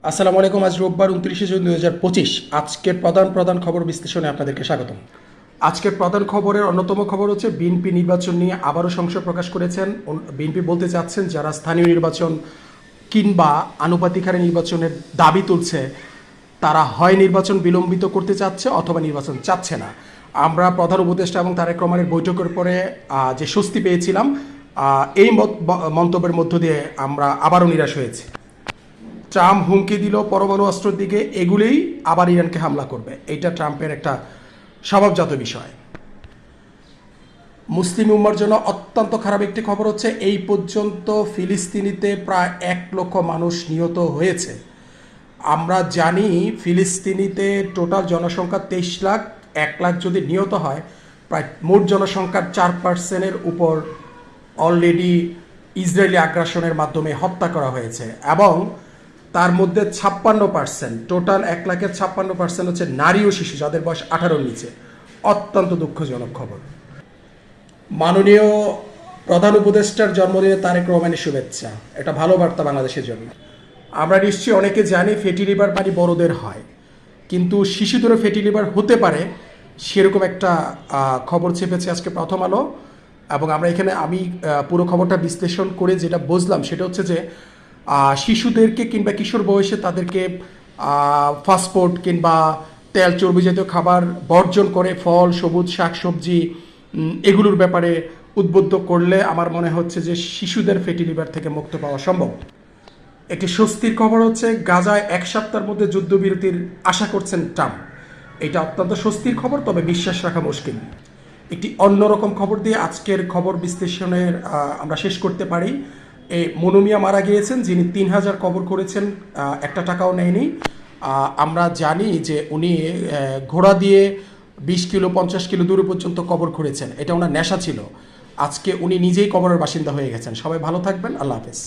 আসসালামু আলাইকুম। আজ রোববার 29শে জুন 2025। আজকের প্রধান খবর বিশ্লেষণে আপনাদেরকে স্বাগতম। আজকের প্রধান খবরের অন্যতম খবর হচ্ছে বিএনপি নির্বাচন নিয়ে আবারও সংশয় প্রকাশ করেছেন। বিএনপি বলতে চাচ্ছেন যারা স্থানীয় নির্বাচন কিংবা আনুপাতিক হারে নির্বাচনের দাবি তুলছে তারা হয় নির্বাচন বিলম্বিত করতে চাচ্ছে অথবা নির্বাচন চাচ্ছে না। আমরা প্রধান উপদেষ্টা এবং তারেক রহমানের বৈঠকের পরে যে স্বস্তি পেয়েছিলাম, এই মন্তব্যের মধ্য দিয়ে আমরা আবারও নিরাশ হয়েছি। ট্রাম্প হুমকি দিল পরমাণু অস্ত্রের দিকে, এগুলোই আবার ইরানকে হামলা করবে। এটা ট্রাম্পের একটা স্বভাবজাত বিষয়। মুসলিম উম্মার জন্য অত্যন্ত খারাপ একটি খবর হচ্ছে এই পর্যন্ত ফিলিস্তিনিতে প্রায় 1 লক্ষ মানুষ নিহত হয়েছে। আমরা জানি ফিলিস্তিনিতে টোটাল জনসংখ্যা 23 লাখ। 1 লাখ যদি নিহত হয়, প্রায় মোট জনসংখ্যার 4%-এর উপর অলরেডি ইসরায়েলি আগ্রাসনের মাধ্যমে হত্যা করা হয়েছে এবং তার মধ্যে 56%, টোটাল 1 লাখের 56% হচ্ছে নারী ও শিশু যাদের বয়স 18-র নিচে। অত্যন্ত দুঃখজনক খবর। মাননীয় প্রধান উপদেষ্টার জন্মদিনে তারেক রহমানের শুভেচ্ছা। এটা ভালো বার্তা বাংলাদেশের জন্য। আমরা নিশ্চয়ই অনেকে জানি ফ্যাটি লিভার পানি বড়দের হয়, কিন্তু শিশুদেরও ফ্যাটি লিভার হতে পারে, সেরকম একটা খবর চেপেছে আজকে প্রথম আলো। এবং আমরা এখানে আমি পুরো খবরটা বিশ্লেষণ করে যেটা বুঝলাম সেটা হচ্ছে যে শিশুদেরকে কিংবা কিশোর বয়সে তাদেরকে ফাস্টফুড কিংবা তেল চর্বি জাতীয় খাবার বর্জন করে ফল, সবুজ শাকসবজি এগুলোর ব্যাপারে উদ্বুদ্ধ করলে আমার মনে হচ্ছে যে শিশুদের ফ্যাটি লিভার থেকে মুক্ত পাওয়া সম্ভব। একটি স্বস্তির খবর হচ্ছে গাজায় 1 সপ্তাহের মধ্যে যুদ্ধবিরতির আশা করছেন ট্রাম্প। এটা অত্যন্ত স্বস্তির খবর, তবে বিশ্বাস রাখা মুশকিল। একটি অন্যরকম খবর দিয়ে আজকের খবর বিশ্লেষণের আমরা শেষ করতে পারি। এই মনু মিয়া মারা গিয়েছেন, যিনি 3000 কবর করেছেন, 1 টাকাও নেয়নি। আমরা জানি যে উনি ঘোড়া দিয়ে 20 কিলো 50 কিলো দূরে পর্যন্ত কবর করেছেন। এটা ওনার নেশা ছিল। আজকে উনি নিজেই কবরের বাসিন্দা হয়ে গেছেন। সবাই ভালো থাকবেন। আল্লাহ হাফেজ।